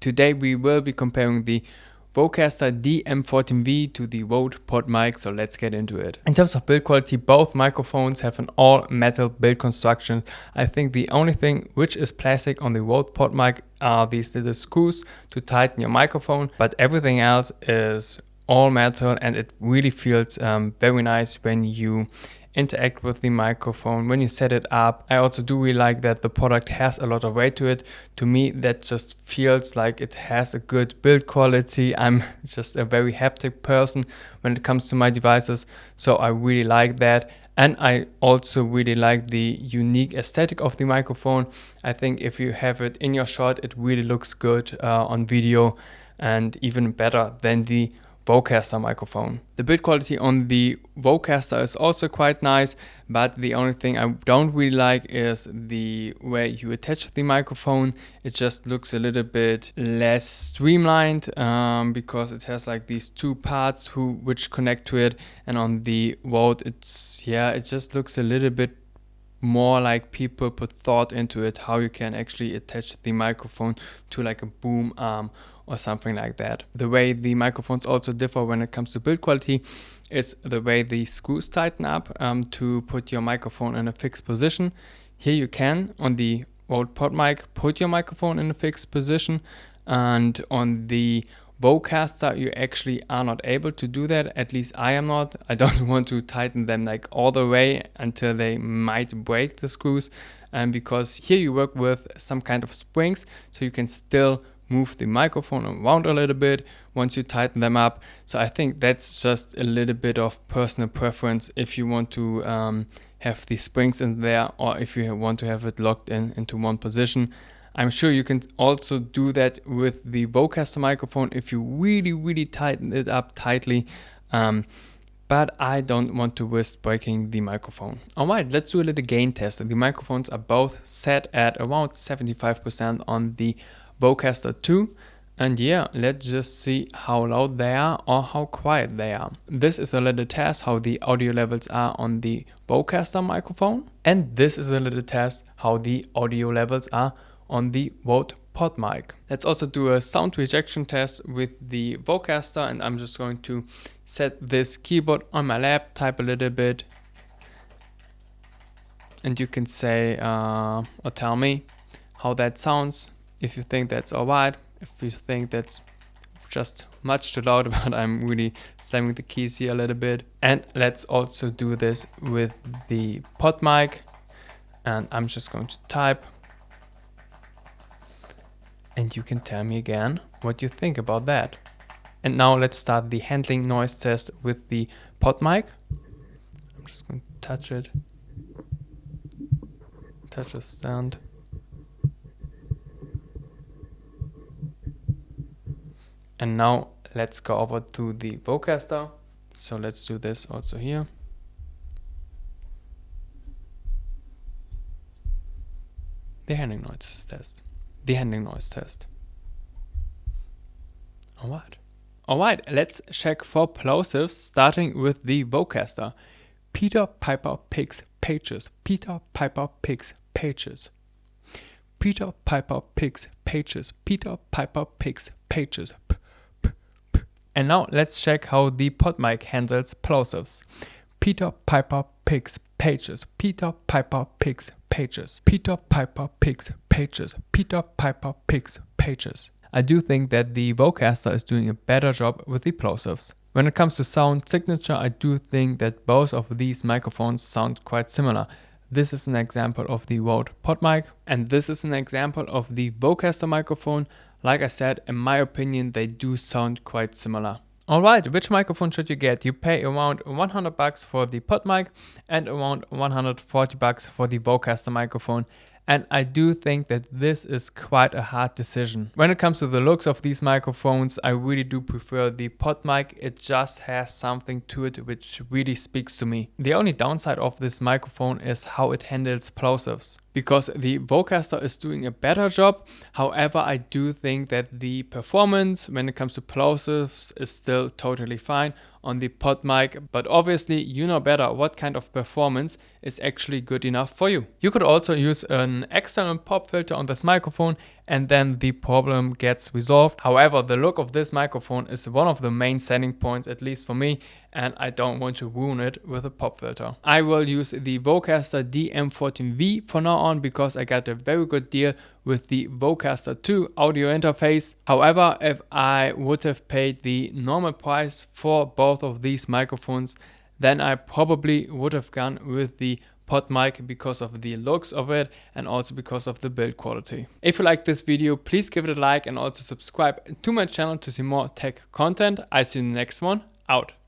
Today we will be comparing the Vocaster DM14v to the Wandrd Podmic, so let's get into it. In terms of build quality, both microphones have an all metal build construction. I think the only thing which is plastic on the Wandrd Podmic are these little screws to tighten your microphone, but everything else is all metal, and it really feels very nice when you interact with the microphone, when you set it up. I also do really like that the product has a lot of weight to it. To me, that just feels like it has a good build quality. I'm just a very haptic person when it comes to my devices, so I really like that. And I also really like the unique aesthetic of the microphone. I think if you have it in your shot, it really looks good on video, and even better than the Vocaster microphone. The build quality on the Vocaster is also quite nice, but the only thing I don't really like is the way you attach the microphone. It just looks a little bit less streamlined because it has like these two parts which connect to it, and on the Wandrd it just looks a little bit more like people put thought into it, how you can actually attach the microphone to like a boom arm or something like that. The way the microphones also differ when it comes to build quality is the way the screws tighten up to put your microphone in a fixed position. Here you can, on the Wandrd Podmic, put your microphone in a fixed position, and on the Vocaster you actually are not able to do that. At least I am not. I don't want to tighten them like all the way until they might break the screws, because here you work with some kind of springs, so you can still move the microphone around a little bit once you tighten them up. So I think that's just a little bit of personal preference if you want to have the springs in there, or if you want to have it locked into one position. I'm sure you can also do that with the Vocaster microphone if you really tighten it up tightly, but I don't want to risk breaking the microphone. Alright, let's do a little gain test. The microphones are both set at around 75% on the Vocaster 2, and yeah, let's just see how loud they are or how quiet they are. This is a little test how the audio levels are on the Vocaster microphone, and this is a little test how the audio levels are on the Wandrd Podmic. Let's also do a sound rejection test with the Vocaster, and I'm just going to set this keyboard on my lap, type a little bit, and you can say or tell me how that sounds. If you think that's alright, if you think that's just much too loud, but I'm really slamming the keys here a little bit. And let's also do this with the Podmic, and I'm just going to type, and you can tell me again what you think about that. And now let's start the handling noise test with the Podmic. I'm just going to touch it, touch the stand. And now let's go over to the Vocaster. So let's do this also here. The handling noise test. Alright, let's check for plosives, starting with the Vocaster. Peter Piper picks pages. Peter Piper picks pages. Peter Piper picks pages. Peter Piper picks pages. And now let's check how the Podmic handles plosives. Peter Piper picks pages. Peter Piper picks pages. Peter Piper picks pages. Peter Piper picks pages. I do think that the Vocaster is doing a better job with the plosives. When it comes to sound signature, I do think that both of these microphones sound quite similar. This is an example of the Wandrd Podmic, and this is an example of the Vocaster microphone. Like I said, in my opinion, they do sound quite similar. Alright, which microphone should you get? You pay around $100 for the Podmic and around $140 for the Vocaster microphone. And I do think that this is quite a hard decision. When it comes to the looks of these microphones, I really do prefer the Podmic. It just has something to it which really speaks to me. The only downside of this microphone is how it handles plosives, because the Vocaster is doing a better job. However, I do think that the performance when it comes to plosives is still totally fine on the Podmic, but obviously you know better what kind of performance is actually good enough for you. You could also use an external pop filter on this microphone and then the problem gets resolved. However, the look of this microphone is one of the main selling points, at least for me, and I don't want to ruin it with a pop filter. I will use the Vocaster DM14v for now on because I got a very good deal with the Vocaster 2 audio interface. However, if I would have paid the normal price for both of these microphones, then I probably would have gone with the Podmic because of the looks of it and also because of the build quality. If you like this video, please give it a like and also subscribe to my channel to see more tech content. I see you in the next one. Out.